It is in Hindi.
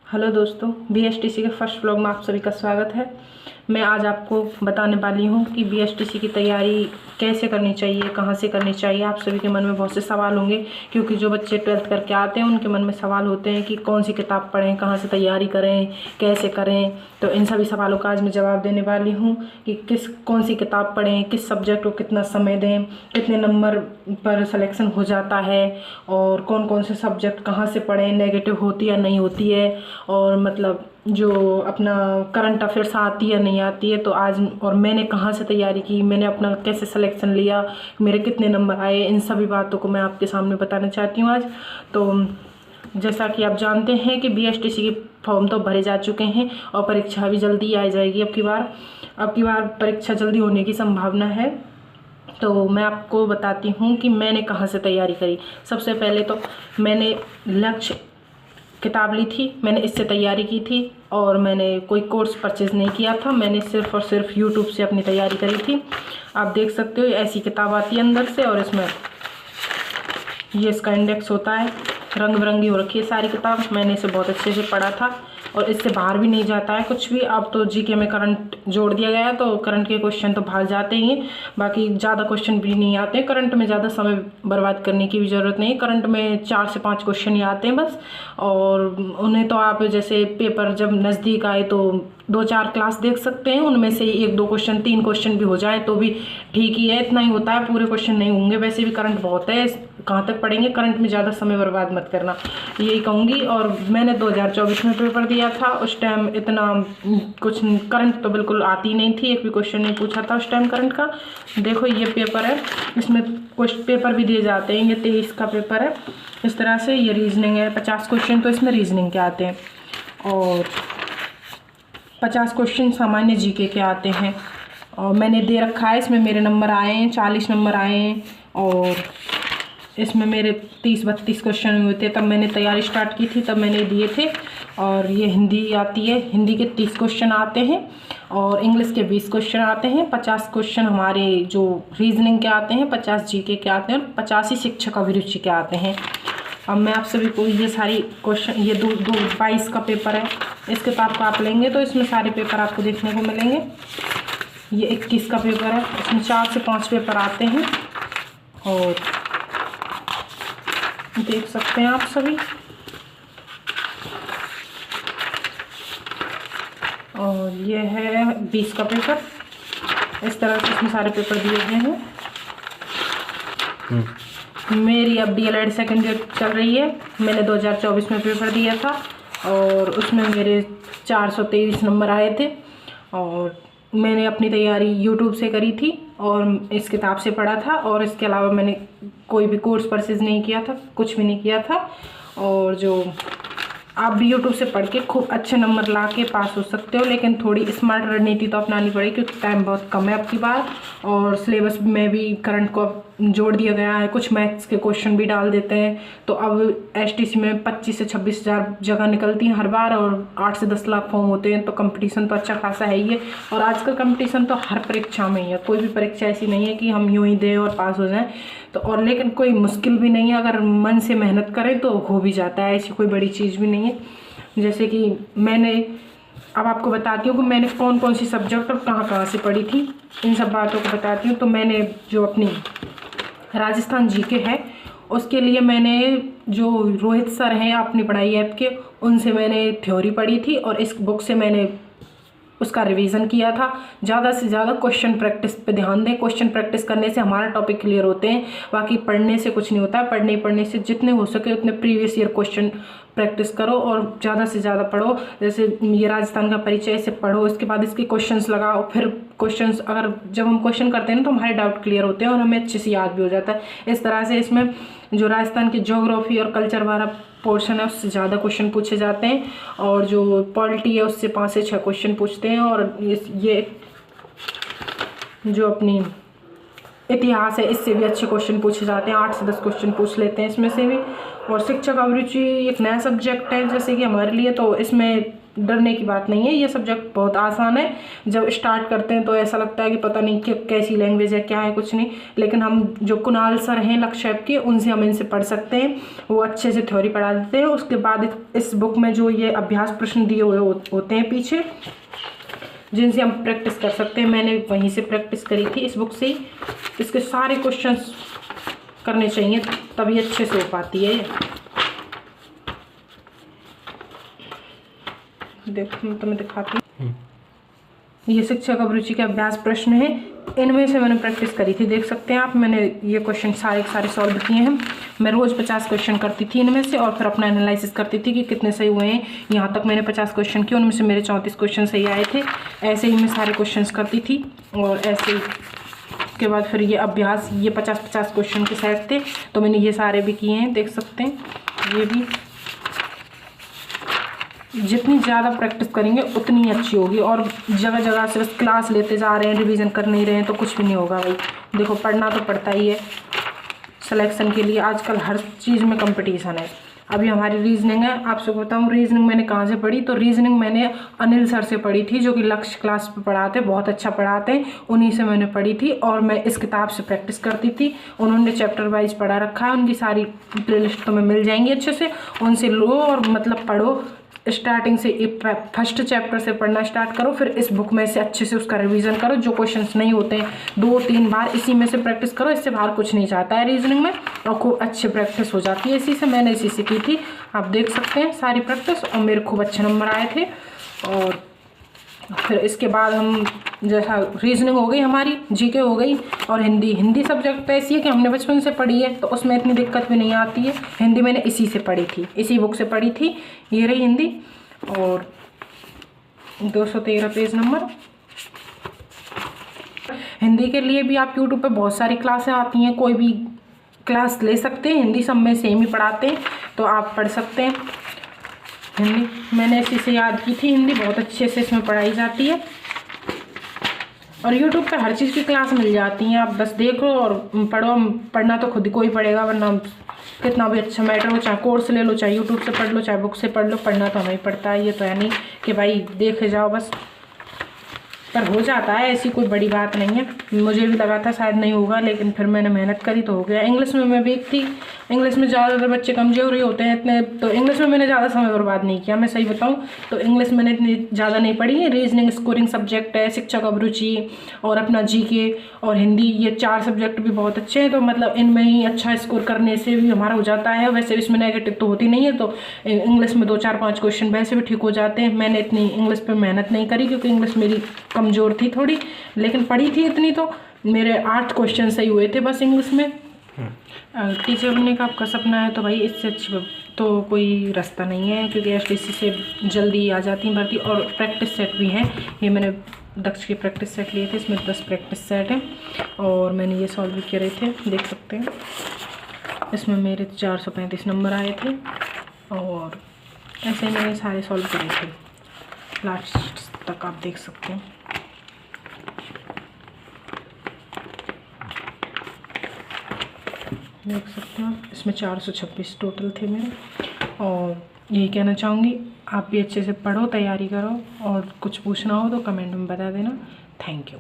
हेलो दोस्तों, बीएसटीसी के फर्स्ट व्लॉग में आप सभी का स्वागत है। मैं आज आपको बताने वाली हूँ कि बीएसटीसी की तैयारी कैसे करनी चाहिए, कहाँ से करनी चाहिए। आप सभी के मन में बहुत से सवाल होंगे, क्योंकि जो बच्चे 12th करके आते हैं उनके मन में सवाल होते हैं कि कौन सी किताब पढ़ें, कहाँ से तैयारी करें, कैसे करें। तो इन सभी सवालों का आज मैं जवाब देने वाली हूँ कि कौन सी किताब पढ़ें, किस सब्जेक्ट को कितना समय दें, कितने नंबर पर सिलेक्शन हो जाता है, और कौन कौन से सब्जेक्ट कहाँ से पढ़ें, नेगेटिव होती है या नहीं होती है, और मतलब जो अपना करंट अफेयर्स आती है नहीं आती है। तो आज और मैंने कहाँ से तैयारी की, मैंने अपना कैसे सिलेक्शन लिया, मेरे कितने नंबर आए, इन सभी बातों को मैं आपके सामने बताना चाहती हूँ आज। तो जैसा कि आप जानते हैं कि बीएसटीसी के फॉर्म तो भरे जा चुके हैं और परीक्षा भी जल्दी आ जाएगी। अब की बार परीक्षा जल्दी होने की संभावना है। तो मैं आपको बताती हूँ कि मैंने कहाँ से तैयारी करी। सबसे पहले तो मैंने लक्ष्य किताब ली थी, मैंने इससे तैयारी की थी और मैंने कोई कोर्स परचेज़ नहीं किया था। मैंने सिर्फ और सिर्फ यूट्यूब से अपनी तैयारी करी थी। आप देख सकते हो ऐसी किताब आती है अंदर से, और इसमें ये इसका इंडेक्स होता है। रंग बिरंगी हो रखी है सारी किताब। मैंने इसे बहुत अच्छे से पढ़ा था और इससे बाहर भी नहीं जाता है कुछ भी। अब तो जीके में करंट जोड़ दिया गया है, तो करंट के क्वेश्चन तो बाहर जाते ही हैं, बाकी ज़्यादा क्वेश्चन भी नहीं आते हैं। करंट में ज़्यादा समय बर्बाद करने की भी ज़रूरत नहीं है। करंट में 4 से 5 क्वेश्चन ही आते हैं बस, और उन्हें तो आप जैसे पेपर जब नज़दीक आए तो 2-4 क्लास देख सकते हैं, उनमें से 1-2 क्वेश्चन 3 क्वेश्चन भी हो जाए तो भी ठीक ही है। इतना ही होता है, पूरे क्वेश्चन नहीं होंगे। वैसे भी करंट बहुत है, कहाँ तक पढ़ेंगे, करंट में ज़्यादा समय बर्बाद मत करना, यही कहूँगी। और मैंने 2024 में पेपर दिया था, उस टाइम इतना कुछ करंट तो बिल्कुल आती नहीं थी, एक भी क्वेश्चन नहीं पूछा था उस टाइम करंट का। देखो ये पेपर है, इसमें क्वेश्चन पेपर भी दिए जाते हैं। ये 23 का पेपर है। इस तरह से ये रीजनिंग है, 50 क्वेश्चन तो इसमें रीजनिंग के आते हैं और 50 क्वेश्चन सामान्य जीके के आते हैं। और मैंने दे रखा है, इसमें मेरे नंबर आए हैं, 40 नंबर आए हैं, और इसमें मेरे 30-32 क्वेश्चन हुए थे। तब मैंने तैयारी स्टार्ट की थी, तब मैंने दिए थे। और ये हिंदी आती है, हिंदी के 30 क्वेश्चन आते हैं और इंग्लिश के 20 क्वेश्चन आते हैं। 50 क्वेश्चन हमारे जो रीजनिंग के आते हैं, 50 जीके के आते हैं और 85 शिक्षक अभिरुचि के आते हैं। अब मैं आप सभी को ये सारी क्वेश्चन, ये 22 का पेपर है, इस किताब को आप लेंगे तो इसमें सारे पेपर आपको देखने को मिलेंगे। ये 21 का पेपर है, इसमें 4 से 5 पेपर आते हैं और देख सकते हैं आप सभी। और ये है 20 का पेपर। इस तरह से इसमें सारे पेपर दिए गए हैं। मेरी अब डीएलएड सेकेंड ईयर चल रही है। मैंने 2024 में पेपर दिया था और उसमें मेरे 423 नंबर आए थे। और मैंने अपनी तैयारी यूट्यूब से करी थी और इस किताब से पढ़ा था, और इसके अलावा मैंने कोई भी कोर्स परचेज नहीं किया था, कुछ भी नहीं किया था। और जो आप भी यूट्यूब से पढ़ के खूब अच्छे नंबर ला के पास हो सकते हो, लेकिन थोड़ी स्मार्ट रणनीति तो अपनानी पड़ेगी, क्योंकि टाइम बहुत कम है अब की बार। और सिलेबस में भी करंट को जोड़ दिया गया है, कुछ मैथ्स के क्वेश्चन भी डाल देते हैं। तो अब एसटीसी में 25 से 26 हज़ार जगह निकलती हैं हर बार, और 8 से 10 लाख फॉर्म होते हैं। तो कंपटीशन तो अच्छा खासा है ही है, और आजकल कंपटीशन तो हर परीक्षा में ही है। कोई भी परीक्षा ऐसी नहीं है कि हम यूँ ही दें और पास हो जाएं। तो और लेकिन कोई मुश्किल भी नहीं है, अगर मन से मेहनत करें तो हो भी जाता है, ऐसी कोई बड़ी चीज़ भी नहीं है। जैसे कि मैंने अब आपको बताती हूँ कि मैंने कौन कौन सी सब्जेक्ट और कहाँ कहाँ से पढ़ी थी, इन सब बातों को बताती हूँ। तो मैंने जो अपनी राजस्थान जीके है, उसके लिए मैंने जो रोहित सर हैं अपनी पढ़ाई ऐप के, उनसे मैंने थ्योरी पढ़ी थी और इस बुक से मैंने उसका रिवीजन किया था। ज़्यादा से ज़्यादा क्वेश्चन प्रैक्टिस पे ध्यान दें। क्वेश्चन प्रैक्टिस करने से हमारा टॉपिक क्लियर होते हैं, बाकी पढ़ने से कुछ नहीं होता है। पढ़ने से जितने हो सके उतने प्रीवियस ईयर क्वेश्चन प्रैक्टिस करो और ज़्यादा से ज़्यादा पढ़ो। जैसे ये राजस्थान का परिचय, इसे पढ़ो, इसके बाद इसके क्वेश्चंस लगाओ। फिर क्वेश्चंस, अगर जब हम क्वेश्चन करते हैं ना तो हमारे डाउट क्लियर होते हैं और हमें अच्छे से याद भी हो जाता है। इस तरह से इसमें जो राजस्थान की ज्योग्राफी और कल्चर वाला पोर्शन है उससे ज़्यादा क्वेश्चन पूछे जाते हैं, और जो पॉलिटी है उससे 5 से 6 क्वेश्चन पूछते हैं। और ये जो अपनी इतिहास है इससे भी अच्छे क्वेश्चन पूछे जाते हैं, 8 से 10 क्वेश्चन पूछ लेते हैं इसमें से भी। और शिक्षक अभिरुचि एक नया सब्जेक्ट है जैसे कि हमारे लिए, तो इसमें डरने की बात नहीं है, ये सब्जेक्ट बहुत आसान है। जब स्टार्ट करते हैं तो ऐसा लगता है कि पता नहीं कि कैसी लैंग्वेज है, क्या है, कुछ नहीं, लेकिन हम जो कुणाल सर हैं लक्षैप के, उनसे हम इनसे पढ़ सकते हैं। वो अच्छे से थ्योरी पढ़ा देते हैं। उसके बाद इस बुक में जो ये अभ्यास प्रश्न दिए हुए होते हैं पीछे, जिनसे हम प्रैक्टिस कर सकते हैं, मैंने वहीं से प्रैक्टिस करी थी इस बुक से ही। इसके सारे क्वेश्चंस करने चाहिए तभी अच्छे से हो पाती है ये। देखो मैं तुम्हें दिखाती हूँ, ये शिक्षक अभिरुचि के अभ्यास प्रश्न है, इनमें से मैंने प्रैक्टिस करी थी। देख सकते हैं आप, मैंने ये क्वेश्चन सारे सॉल्व किए हैं। मैं रोज़ 50 क्वेश्चन करती थी इनमें से, और फिर अपना एनालिसिस करती थी कि कितने सही हुए हैं। यहाँ तक मैंने 50 क्वेश्चन किए, उनमें से मेरे 34 क्वेश्चन सही आए थे। ऐसे ही मैं सारे क्वेश्चन करती थी, और ऐसे ही के बाद फिर ये अभ्यास, ये 50-50 क्वेश्चन के सेट थे, तो मैंने ये सारे भी किए हैं। देख सकते हैं ये भी। जितनी ज़्यादा प्रैक्टिस करेंगे उतनी अच्छी होगी, और जगह जगह से बस क्लास लेते जा रहे हैं, रिवीजन कर नहीं रहे हैं तो कुछ भी नहीं होगा भाई। देखो पढ़ना तो पड़ता ही है सिलेक्शन के लिए, आजकल हर चीज़ में कंपटीशन है। अभी हमारी रीजनिंग है, आपसे बताऊँ रीजनिंग मैंने कहाँ से पढ़ी, तो रीजनिंग मैंने अनिल सर से पढ़ी थी, जो कि लक्ष्य क्लास पे पढ़ाते, बहुत अच्छा पढ़ाते हैं, उन्हीं से मैंने पढ़ी थी। और मैं इस किताब से प्रैक्टिस करती थी। उन्होंने चैप्टर वाइज पढ़ा रखा है, उनकी सारी प्लेलिस्ट तो में मिल जाएंगी अच्छे से, उनसे लो और मतलब पढ़ो। स्टार्टिंग से फर्स्ट चैप्टर से पढ़ना स्टार्ट करो, फिर इस बुक में से अच्छे से उसका रिवीजन करो। जो क्वेश्चंस नहीं होते हैं 2-3 बार इसी में से प्रैक्टिस करो, इससे बाहर कुछ नहीं चाहता है रीजनिंग में, और खूब अच्छी प्रैक्टिस हो जाती है इसी से। मैंने इसी से की थी, आप देख सकते हैं सारी प्रैक्टिस, और मेरे खूब अच्छे नंबर आए थे। और फिर इसके बाद हम, जैसा रीजनिंग हो गई हमारी, जीके हो गई, और हिंदी सब्जेक्ट तो ऐसी है कि हमने बचपन से पढ़ी है, तो उसमें इतनी दिक्कत भी नहीं आती है। हिंदी मैंने इसी से पढ़ी थी, इसी बुक से पढ़ी थी। ये रही हिंदी, और 213 पेज नंबर। हिंदी के लिए भी आप यूट्यूब पे बहुत सारी क्लासें आती हैं, कोई भी क्लास ले सकते हैं। हिंदी सब में सेम ही पढ़ाते हैं, तो आप पढ़ सकते हैं। हिंदी मैंने इसी से याद की थी, हिंदी बहुत अच्छे से इसमें पढ़ाई जाती है, और यूट्यूब पे हर चीज़ की क्लास मिल जाती हैं। आप बस देखो और पढ़ो। पढ़ना तो खुद को ही पड़ेगा, वरना कितना भी अच्छा मैटर हो, चाहे कोर्स ले लो, चाहे यूट्यूब से पढ़ लो, चाहे बुक से पढ़ लो, पढ़ना तो हमें ही पड़ता है। ये तो है नहीं कि भाई देखे जाओ बस, पर हो जाता है, ऐसी कोई बड़ी बात नहीं है। मुझे भी लगा था शायद नहीं होगा, लेकिन फिर मैंने मेहनत करी तो हो गया। इंग्लिश में मैं वीक थी, इंग्लिश में ज़्यादातर बच्चे कमज़ोर ही होते हैं इतने, तो इंग्लिश में मैंने ज़्यादा समय बर्बाद नहीं किया, मैं सही बताऊं तो। इंग्लिश मैंने इतनी ज़्यादा नहीं पढ़ी। रीजनिंग स्कोरिंग सब्जेक्ट है, शिक्षक अभिरुचि, और अपना जीके और हिंदी, ये 4 सब्जेक्ट भी बहुत अच्छे हैं। तो मतलब इनमें ही अच्छा स्कोर करने से भी हमारा हो जाता है। वैसे इसमें नेगेटिव तो होती नहीं है, तो इंग्लिश में 2-4-5 क्वेश्चन वैसे भी ठीक हो जाते हैं। मैंने इतनी इंग्लिश पर मेहनत नहीं करी, क्योंकि इंग्लिश मेरी कमज़ोर थी थोड़ी, लेकिन पढ़ी थी इतनी, तो मेरे 8 क्वेश्चन सही हुए थे बस इंग्लिश में। टीचर बनने का आपका सपना है तो भाई इससे अच्छी तो कोई रास्ता नहीं है, क्योंकि एसटीसी से जल्दी आ जाती है भर्ती। और प्रैक्टिस सेट भी है, ये मैंने दक्ष के प्रैक्टिस सेट लिए थे, इसमें 10 प्रैक्टिस सेट हैं, और मैंने ये सॉल्व भी करे थे, देख सकते हैं। इसमें मेरे 435 नंबर आए थे, और ऐसे मैंने सारे सॉल्व करे थे लास्ट तक, आप देख सकते हैं। देख सकते हैं आप, इसमें 426 टोटल थे मेरे। और यही कहना चाहूँगी, आप भी अच्छे से पढ़ो, तैयारी करो, और कुछ पूछना हो तो कमेंट में बता देना। Thank you.